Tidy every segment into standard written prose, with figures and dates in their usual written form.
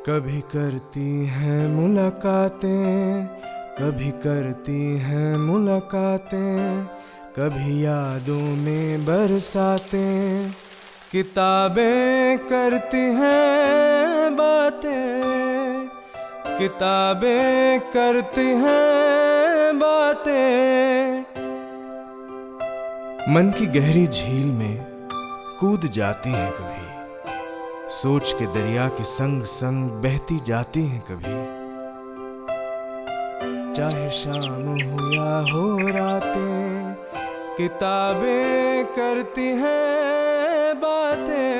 कभी करती हैं मुलाकातें, कभी करती हैं मुलाकातें, कभी यादों में बरसातें, किताबें करती हैं बातें, किताबें करती हैं बातें। मन की गहरी झील में कूद जाती हैं कभी, सोच के दरिया के संग संग बहती जाती हैं कभी। चाहे शाम हो या हो रातें, किताबें करती हैं बातें।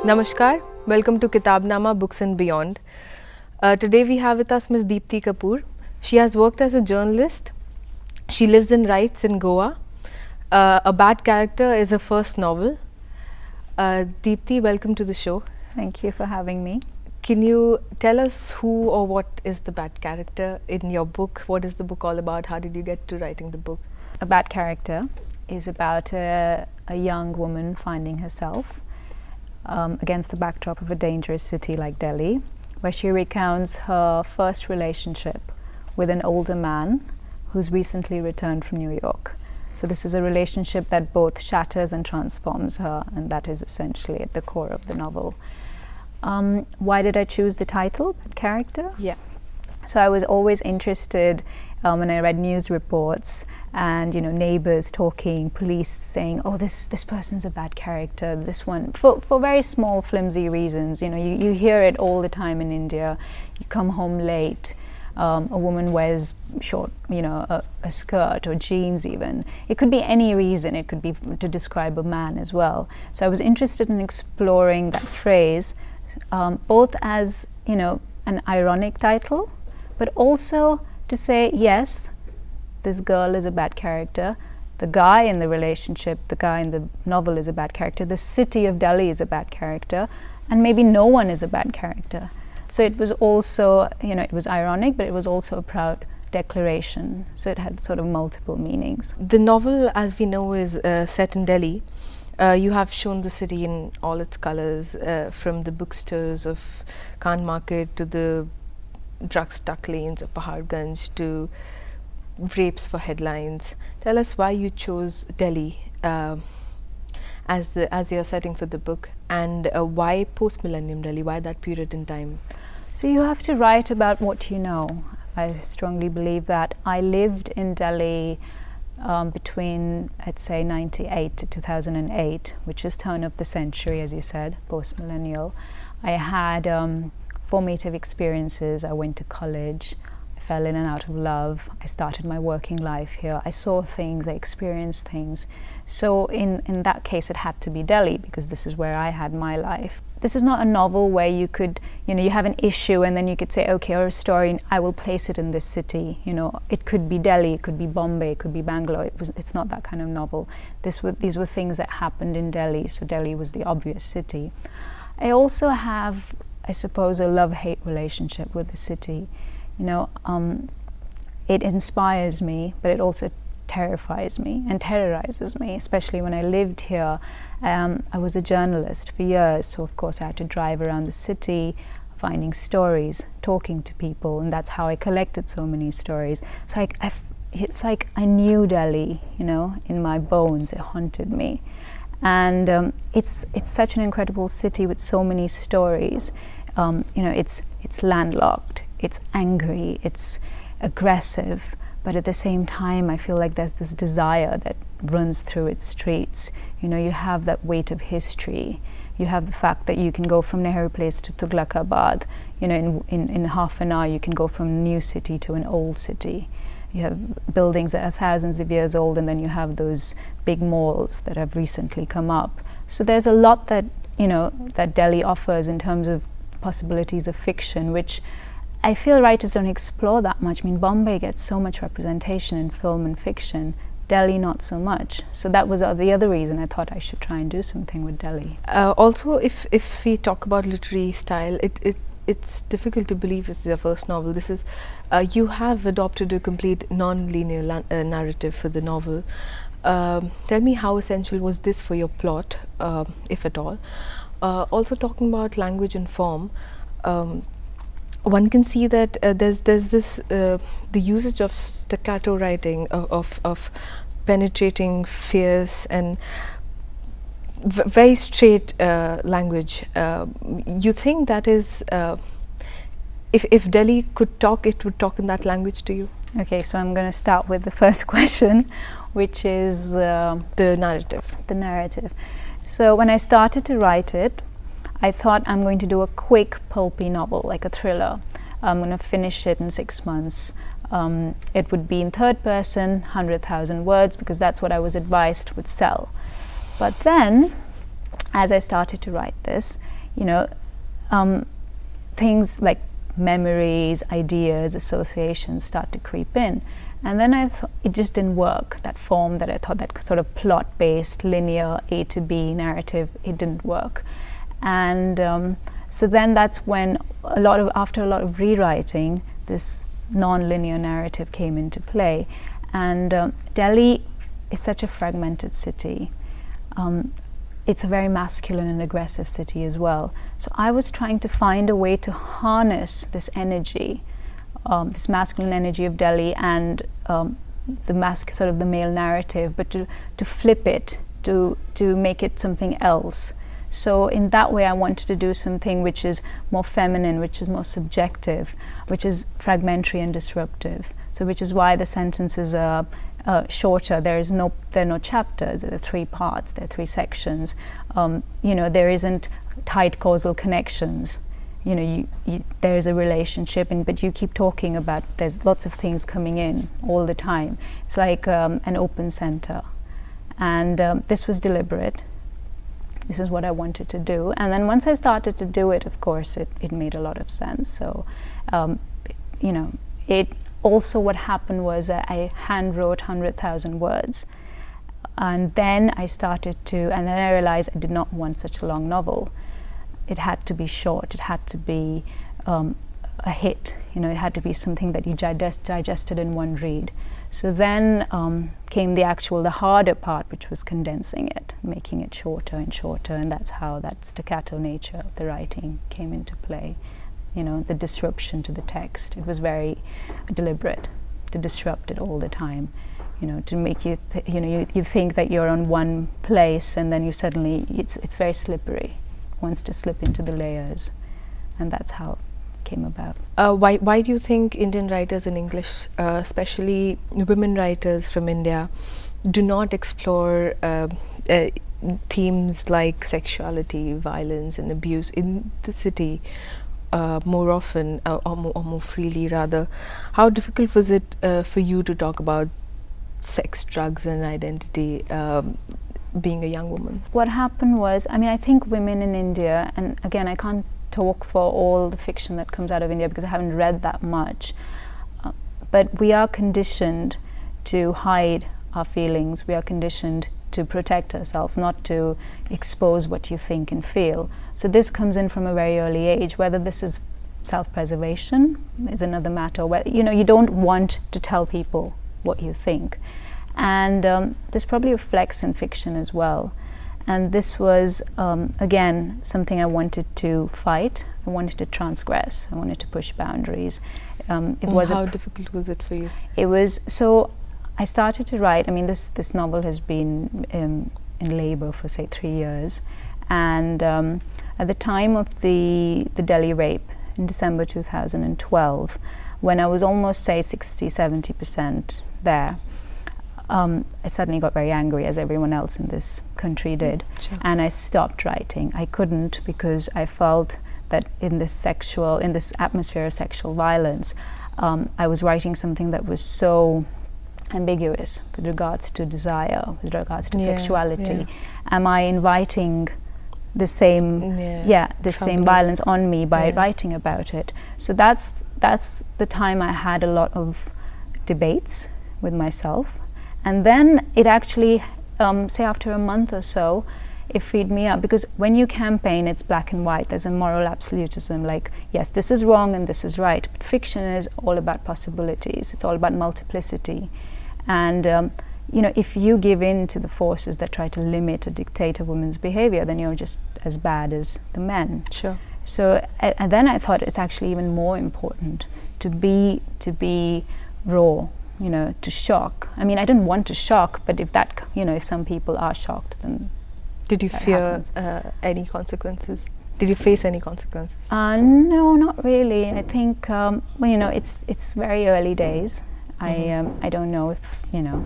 Namaskar, welcome to Kitabnama Books and Beyond. Today we have with us Ms. Deepti Kapoor. She has worked as a journalist. She lives and writes in Goa. A Bad Character is her first novel. Deepti, welcome to the show. Thank you for having me. Can you tell us who or what is the bad character in your book? What is the book all about? How did you get to writing the book? A Bad Character is about a young woman finding herself against the backdrop of a dangerous city like Delhi, where she recounts her first relationship with an older man who's recently returned from New York. So this is a relationship that both shatters and transforms her, and that is essentially at the core of the novel. Why did I choose the title, Bad Character? Yeah. So I was always interested when I read news reports and neighbors talking, police saying, oh, this person's a bad character, this one, for very small flimsy reasons. You hear it all the time in India. You come home late, a woman wears short, a skirt or jeans even. It could be any reason. It could be to describe a man as well. So I was interested in exploring that phrase, both as, an ironic title, but also to say, yes, this girl is a bad character. The guy in the relationship, the guy in the novel is a bad character. The city of Delhi is a bad character. And maybe no one is a bad character. So it was also, it was ironic, but it was also a proud declaration. So it had sort of multiple meanings. The novel, as we know, is set in Delhi. You have shown the city in all its colors, from the bookstores of Khan Market to the drug-stuck lanes of Paharganj to rapes for headlines. Tell us why you chose Delhi as your setting for the book, and why post-millennium Delhi, why that period in time? So you have to write about what you know. I strongly believe that. I lived in Delhi between, I'd say, 98 to 2008, which is turn of the century, as you said, post-millennial. I had formative experiences. I went to college. I fell in and out of love. I started my working life here. I saw things. I experienced things. So in that case, it had to be Delhi, because this is where I had my life. This is not a novel where you could, you have an issue and then you could say, okay, or a story, I will place it in this city. It could be Delhi, it could be Bombay, it could be Bangalore. It's not that kind of novel. These were things that happened in Delhi, so Delhi was the obvious city. I also have, I suppose, a love-hate relationship with the city. It inspires me, but it also terrifies me and terrorizes me, especially when I lived here. I was a journalist for years, so of course I had to drive around the city, finding stories, talking to people, and that's how I collected so many stories. So it's like I knew Delhi, in my bones. It haunted me. And it's such an incredible city with so many stories. It's landlocked, it's angry, it's aggressive, but at the same time I feel like there's this desire that runs through its streets. You have that weight of history. You have the fact that you can go from Nehru Place to Tughlakabad. In half an hour you can go from a new city to an old city. You have buildings that are thousands of years old, and then you have those big malls that have recently come up. So there's a lot that that Delhi offers in terms of possibilities of fiction, which I feel writers don't explore that much. I mean, Bombay gets so much representation in film and fiction, Delhi not so much. So that was the other reason I thought I should try and do something with Delhi. Also, if we talk about literary style, it's difficult to believe this is your first novel. This is you have adopted a complete non-linear narrative for the novel. Tell me how essential was this for your plot, if at all. Also talking about language and form, one can see that there's this the usage of staccato writing, of penetrating, fierce, and very straight language. You think that is, if Delhi could talk, it would talk in that language to you? Okay, so I'm going to start with the first question, which is The narrative. the narrative. So when I started to write it, I thought I'm going to do a quick pulpy novel, like a thriller. I'm going to finish it in 6 months. It would be in third person, 100,000 words, because that's what I was advised would sell. But then, as I started to write this, you know, things like memories, ideas, associations start to creep in. And then I thought it just didn't work. That form that I thought, that sort of plot-based, linear A to B narrative, it didn't work. And so then that's when after a lot of rewriting, this non-linear narrative came into play. And Delhi is such a fragmented city. It's a very masculine and aggressive city as well. So I was trying to find a way to harness this energy, this masculine energy of Delhi, and sort of the male narrative, but to flip it, to make it something else. So in that way, I wanted to do something which is more feminine, which is more subjective, which is fragmentary and disruptive. So which is why the sentences are shorter. There are no chapters. There are 3 parts. There are 3 sections. You know, there isn't tight causal connections. You know, there is a relationship, but you keep talking about. There's lots of things coming in all the time. It's like an open center, and this was deliberate. This is what I wanted to do. And then once I started to do it, of course, it made a lot of sense. So, you know, it also what happened was I hand wrote 100,000 words. And then and then I realized I did not want such a long novel. It had to be short. It had to be a hit. You know, it had to be something that you digested in one read. So then came the harder part, which was condensing it, making it shorter and shorter, and that's how that staccato nature of the writing came into play. You know, the disruption to the text. It was very deliberate to disrupt it all the time. You know, to make you, you think that you're on one place, and then you suddenly, it's very slippery. It wants to slip into the layers, and that's how it came about. Why do you think Indian writers in English, especially women writers from India, do not explore themes like sexuality, violence, and abuse in the city more often, or more freely rather? How difficult was it for you to talk about sex, drugs, and identity, being a young woman? What happened was, I think women in India, and again, I can't talk for all the fiction that comes out of India because I haven't read that much, but we are conditioned to hide our feelings. We are conditioned to protect ourselves, not to expose what you think and feel. So this comes in from a very early age. Whether this is self-preservation is another matter. Where, you don't want to tell people what you think, and this probably reflects in fiction as well. And this was again something I wanted to fight. I wanted to transgress. I wanted to push boundaries. How difficult was it for you? It was so. I started to write. This novel has been in labor for say 3 years, and at the time of the Delhi rape in December 2012, when I was almost say 60-70% there, I suddenly got very angry, as everyone else in this country did. Sure. And I stopped writing. I couldn't, because I felt that in this atmosphere of sexual violence, I was writing something that was so ambiguous with regards to desire, with regards to sexuality. Yeah. Am I inviting the same same violence on me by writing about it? So that's the time I had a lot of debates with myself. And then it actually, say after a month or so, it freed me up, because when you campaign, it's black and white. There's a moral absolutism, like, yes, this is wrong and this is right. But fiction is all about possibilities. It's all about multiplicity. And you know, if you give in to the forces that try to limit or dictate a woman's behavior, then you're just as bad as the men. Sure. So, and then I thought it's actually even more important to be raw, you know, to shock. I mean, I didn't want to shock, but if that, you know, if some people are shocked, then Did you that fear happens. any consequences? Did you face any consequences? No, not really. I think, well, you know, it's very early days. I don't know if, you know,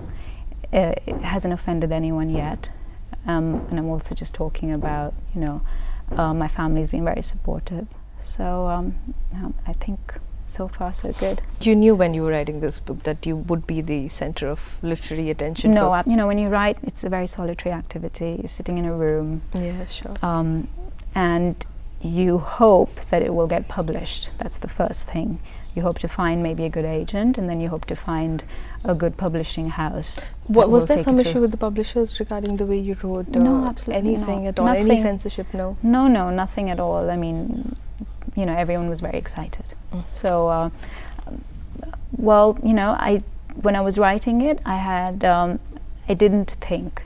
it hasn't offended anyone yet. And I'm also just talking about, you know, my family's been very supportive. So I think so far so good. You knew when you were writing this book that you would be the center of literary attention. No, for you know, when you write, it's a very solitary activity. You're sitting in a room, yeah, sure. and you hope that it will get published. That's the first thing. You hope to find maybe a good agent, and then you hope to find a good publishing house. What that was will there take some you issue through. with the publishers regarding the way you wrote? No, absolutely anything not. at all? Any Nothing. censorship? No. No, nothing at all. I mean, you know, everyone was very excited. So, well, you know, when I was writing it, I didn't think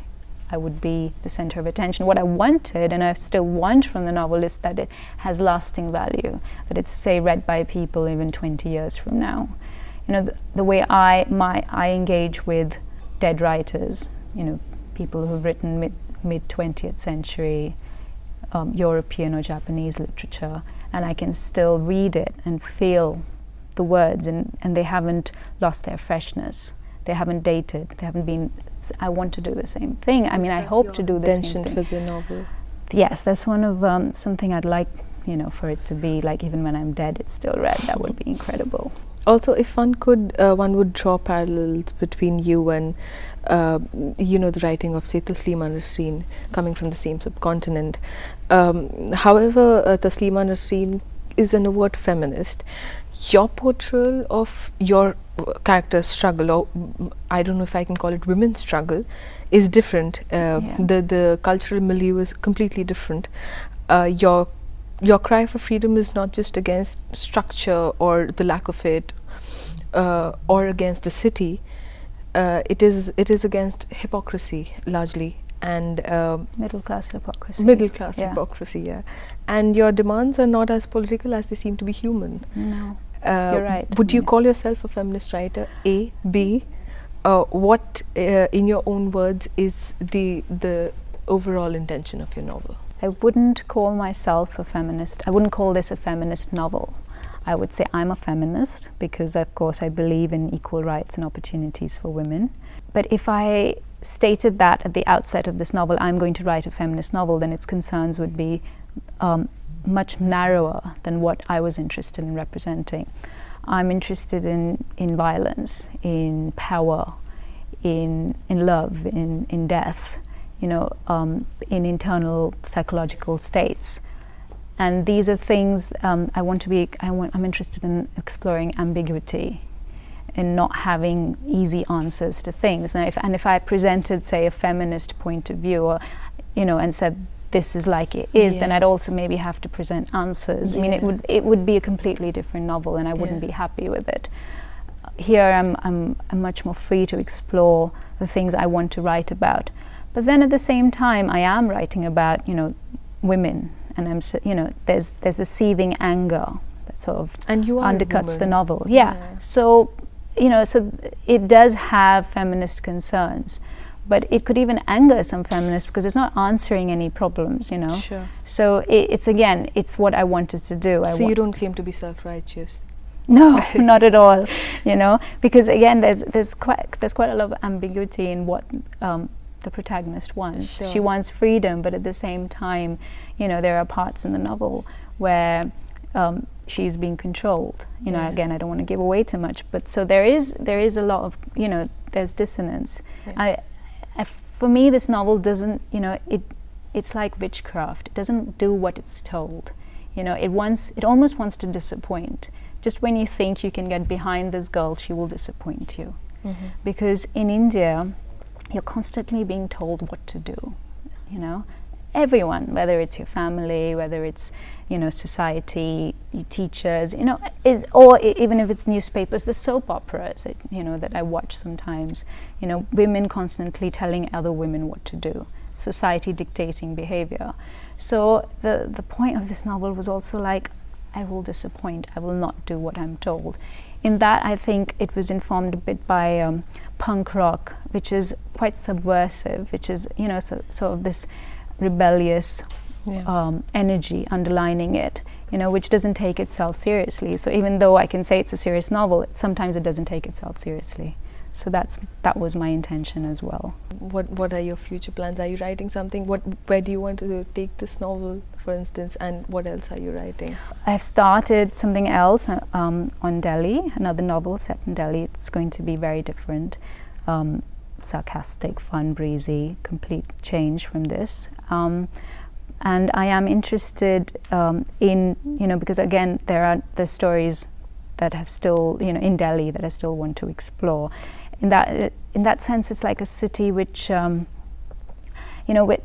I would be the center of attention. What I wanted, and I still want from the novel, is that it has lasting value, that it's, say, read by people even 20 years from now. You know, the way I engage with dead writers, you know, people who've written mid 20th century European or Japanese literature, and I can still read it and feel the words, and they haven't lost their freshness. They haven't dated. They haven't been. I want to do the same thing. I mean, I hope to do the same Intention thing. for the novel. Yes, that's one of something I'd like, you know, for it to be like, even when I'm dead, it's still read. That would be incredible. Also, if one would draw parallels between you and, you know, the writing of, say, Taslima Nasreen, coming from the same subcontinent. However, Taslima Nasreen is an overt feminist. Your portrayal of your character's struggle, or I don't know if I can call it women's struggle, is different. The cultural milieu is completely different. Your cry for freedom is not just against structure or the lack of it, or against the city. It is against hypocrisy largely, and Middle class hypocrisy. middle class Yeah. hypocrisy. Yeah, and your demands are not as political as they seem to be human. No, you're right. Would you Yeah. call yourself a feminist writer? A, B. What, in your own words, is the overall intention of your novel? I wouldn't call myself a feminist. I wouldn't call this a feminist novel. I would say I'm a feminist because, of course, I believe in equal rights and opportunities for women. But if I stated that at the outset of this novel, I'm going to write a feminist novel, then its concerns would be much narrower than what I was interested in representing. I'm interested in violence, in power, in love, in death, you know, in internal psychological states. And these are things I'm interested in exploring ambiguity, in not having easy answers to things. Now, if I presented, say, a feminist point of view, or, you know, and said this is like it is, then I'd also maybe have to present answers. I mean, it would be a completely different novel, and I wouldn't be happy with it. Here, I'm much more free to explore the things I want to write about. But then at the same time, I am writing about, you know, women, and you know, there's a seething anger that sort of And you are a undercuts the woman. novel. Yeah. So, you know, so it does have feminist concerns, but it could even anger some feminists because it's not answering any problems, you know. Sure. So it's what I wanted to do. So you don't claim to be self-righteous. No, not at all. You know, because again, there's quite a lot of ambiguity in what the protagonist wants. Sure. She wants freedom, but at the same time, you know, there are parts in the novel where she's being controlled. You know, again, I don't want to give away too much, but so there is a lot of, you know, there's dissonance. For me, this novel doesn't, you know, it's like witchcraft. It doesn't do what it's told. You know, it almost wants to disappoint. Just when you think you can get behind this girl, she will disappoint you. Because in India, you're constantly being told what to do, you know. everyone, whether it's your family, whether it's, society, your teachers, even if it's newspapers, the soap operas, that I watch sometimes, women constantly telling other women what to do, society dictating behavior. So the point of this novel was also like, I will disappoint, I will not do what I'm told. In that, I think it was informed a bit by punk rock, which is quite subversive, which is, sort of this rebellious energy underlining it, which doesn't take itself seriously. So even though I can say it's a serious novel, sometimes it doesn't take itself seriously. So that was my intention as well. What are your future plans? Are you writing something? Where do you want to take this novel, for instance, and what else are you writing? I've started something else on Delhi, another novel set in Delhi. It's going to be very different, sarcastic, fun, breezy, complete change from this. And I am interested in, because again, there are the stories that have still, in Delhi that I still want to explore. In that sense, it's like a city which, where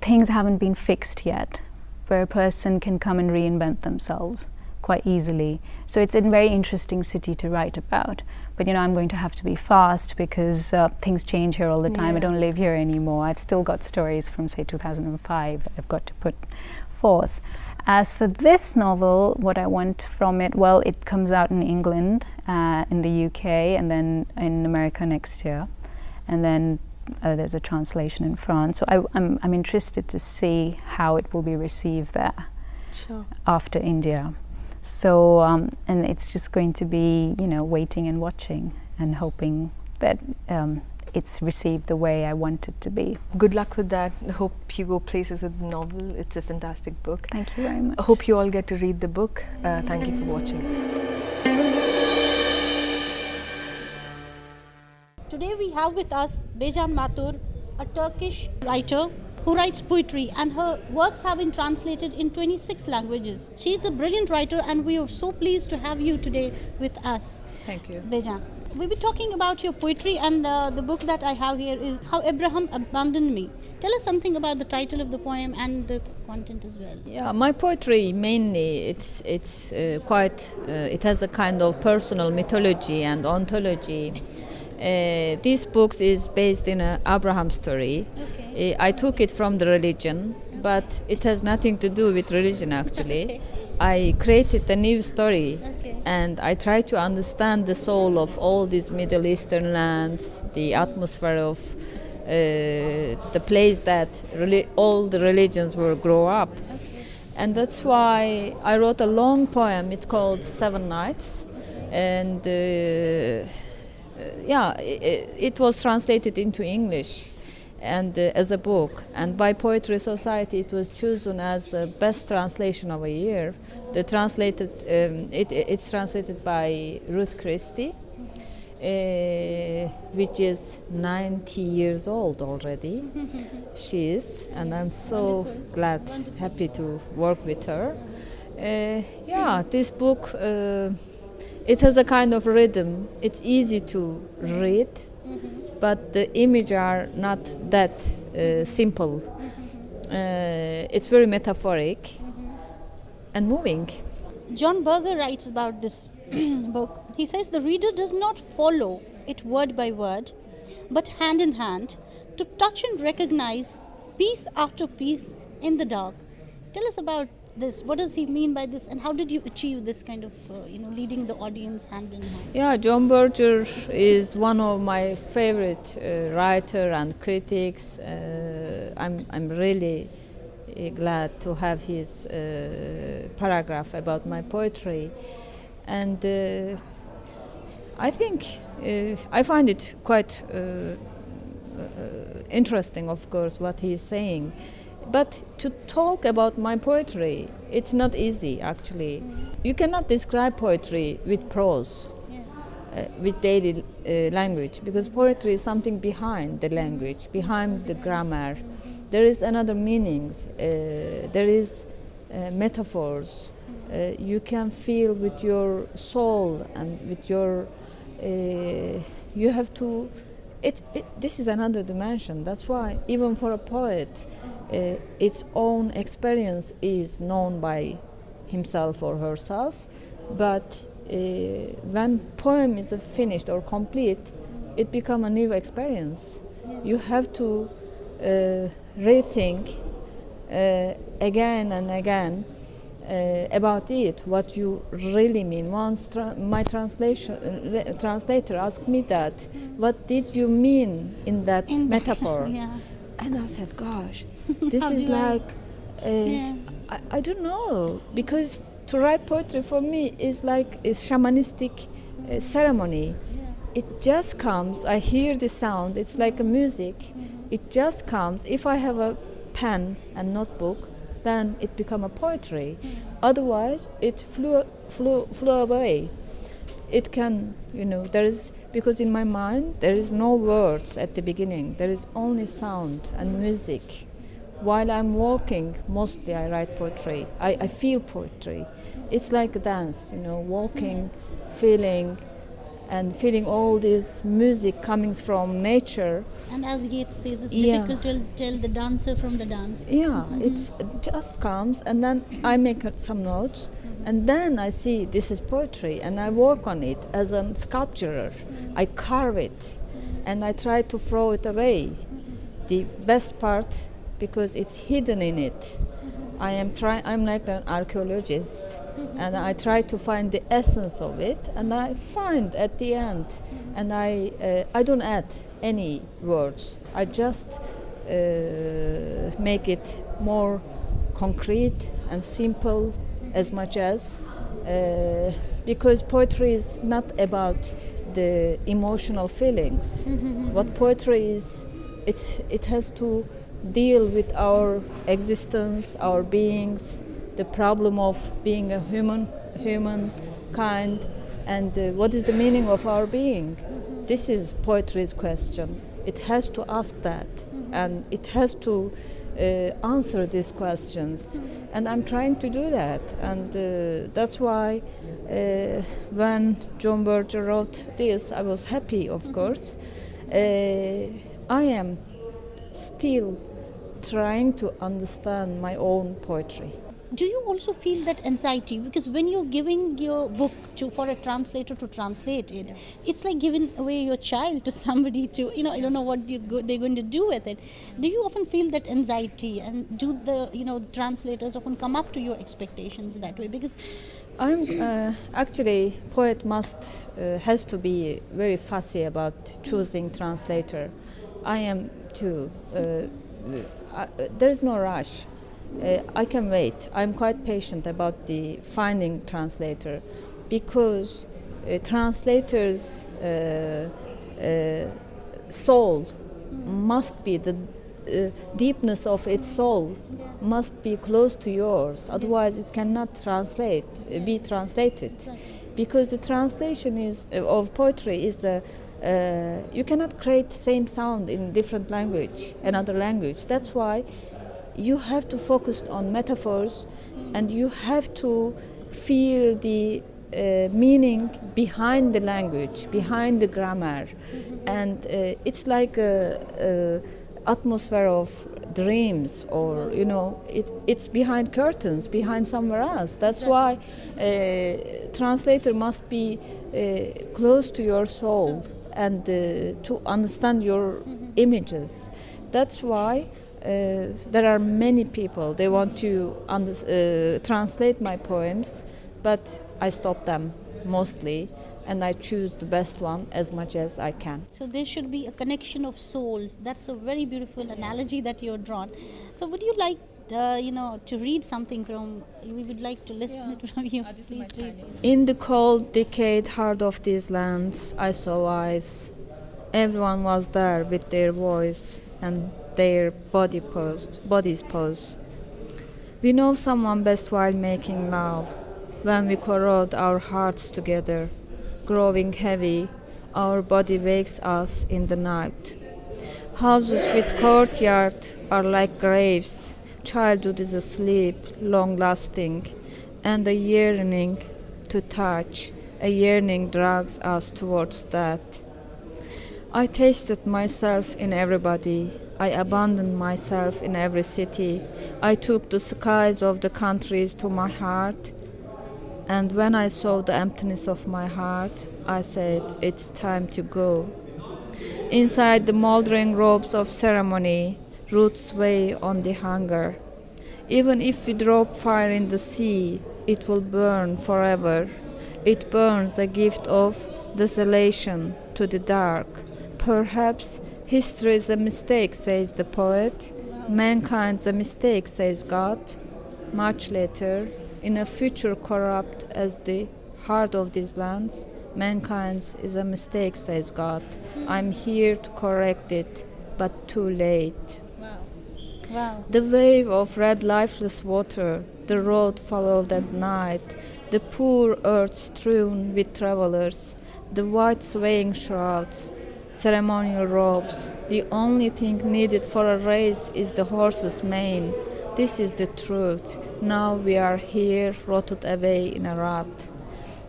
things haven't been fixed yet, where a person can come and reinvent themselves quite easily. So it's a very interesting city to write about. But I'm going to have to be fast because things change here all the time. I don't live here anymore. I've still got stories from, say, 2005 that I've got to put forth. As for this novel, what I want from it, well, it comes out in England, in the UK, and then in America next year. And then there's a translation in France. So I'm interested to see how it will be received there after India. So, and it's just going to be, waiting and watching and hoping that it's received the way I want it to be. Good luck with that. I hope you go places with the novel. It's a fantastic book. Thank you very much. I hope you all get to read the book. Thank you for watching. Today we have with us Bejan Matur, a Turkish writer who writes poetry, and her works have been translated in 26 languages. She is a brilliant writer, and we are so pleased to have you today with us. Thank you. Bejan, we'll be talking about your poetry, and the book that I have here is How Abraham Abandoned Me. Tell us something about the title of the poem and the content as well. Yeah, my poetry mainly it has a kind of personal mythology and ontology. This book is based in an Abraham story. Okay. I took it from the religion, but it has nothing to do with religion actually. Okay. I created a new story, Okay. and I try to understand the soul of all these Middle Eastern lands, the atmosphere of the place that all the religions will grow up. And that's why I wrote a long poem. It's called 7 Nights, and it was translated into English and as a book, and by Poetry Society it was chosen as the best translation of a year. It's translated by Ruth Christie, which is 90 years old already. She is, and I'm so happy to work with her. This book, it has a kind of rhythm. It's easy to read, but the images are not that simple. It's very metaphoric and moving. John Berger writes about this book. He says the reader does not follow it word by word, but hand in hand, to touch and recognize piece after piece in the dark. Tell us about this. What does he mean by this, and how did you achieve this kind of, leading the audience hand in hand? Yeah, John Berger is one of my favorite writer and critics. I'm really glad to have his paragraph about my poetry, and I think I find it quite interesting, of course, what he's saying. But to talk about my poetry, it's not easy actually. You cannot describe poetry with prose, with daily language, because poetry is something behind the language, behind the grammar. There is another meanings, there is metaphors. You can feel with your soul and with your, you have to, this is another dimension. That's why even for a poet, its own experience is known by himself or herself, but when poem is finished or complete, it becomes a new experience. You have to rethink again and again about it, what you really mean. Once my translator asked me that, what did you mean in that metaphor? Yeah. And I said, gosh, this How is do I- like, Yeah. I don't know, because to write poetry for me is like a shamanistic ceremony. It just comes, I hear the sound, it's like a music. It just comes. If I have a pen and notebook, then it become a poetry. Otherwise, it flew away. It can, there is, because in my mind, there is no words at the beginning. There is only sound and music. While I'm walking, mostly I write poetry. I feel poetry. It's like a dance, walking, feeling, and feeling all this music coming from nature. And as Yeats says, it's Yeah. difficult to tell the dancer from the dance. Yeah, it just comes, and then I make some notes, and then I see this is poetry, and I work on it as a sculptor. I carve it, and I try to throw it away. The best part, because it's hidden in it. I'm like an archaeologist, and I try to find the essence of it, and I find at the end, and I don't add any words. I just make it more concrete and simple as much as, because poetry is not about the emotional feelings. What poetry is, it has to deal with our existence, our beings, the problem of being a humankind, and what is the meaning of our being. This is poetry's question. It has to ask that, and it has to answer these questions, and I'm trying to do that, and that's why when John Berger wrote this, I was happy, of course. I am still trying to understand my own poetry. Do you also feel that anxiety? Because when you're giving your book for a translator to translate it, it's like giving away your child to somebody to, I don't know what they're going to do with it. Do you often feel that anxiety, and do the, translators often come up to your expectations that way? Because I'm actually, poet has to be very fussy about choosing translator. I am too. There is no rush. I can wait. I'm quite patient about the finding translator, because translators' soul must be the deepness of its soul must be close to yours. Otherwise, it cannot be translated, because the translation of poetry is you cannot create the same sound in different language, another language. That's why you have to focus on metaphors, and you have to feel the meaning behind the language, behind the grammar, and it's like a atmosphere of dreams, or it's behind curtains, behind somewhere else. That's why translator must be close to your soul, and to understand your images. That's why there are many people, they want to translate my poems, but I stop them mostly, and I choose the best one as much as I can. so there should be a connection of souls. That's a very beautiful analogy that you're drawn. So would you like, to read something from? We would like to listen it from you. Please read. In the cold, decayed heart of these lands, I saw eyes. Everyone was there with their voice and their bodies pose. We know someone best while making love, when we corrode our hearts together, growing heavy, our body wakes us in the night. Houses with courtyard are like graves, childhood is asleep, long-lasting, and a yearning to touch, a yearning drags us towards that. I tasted myself in everybody. I abandoned myself in every city. I took the skies of the countries to my heart. And when I saw the emptiness of my heart, I said, it's time to go. Inside the moldering robes of ceremony, roots weigh on the hunger. Even if we drop fire in the sea, it will burn forever. It burns a gift of desolation to the dark. Perhaps history is a mistake, says the poet. Mankind's a mistake, says God. Much later, in a future corrupt as the heart of these lands, mankind's is a mistake, says God. I'm here to correct it, but too late. Wow. The wave of red lifeless water, the road followed at night, the poor earth strewn with travelers, the white swaying shrouds, ceremonial robes. The only thing needed for a race is the horse's mane. This is the truth. Now we are here, rotted away in a rut.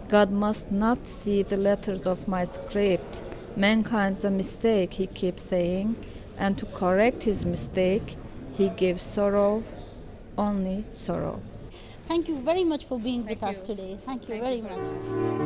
God must not see the letters of my script. Mankind's a mistake, he keeps saying, and to correct his mistake, he gives sorrow, only sorrow. Thank you very much for being with us today. Thank you very much.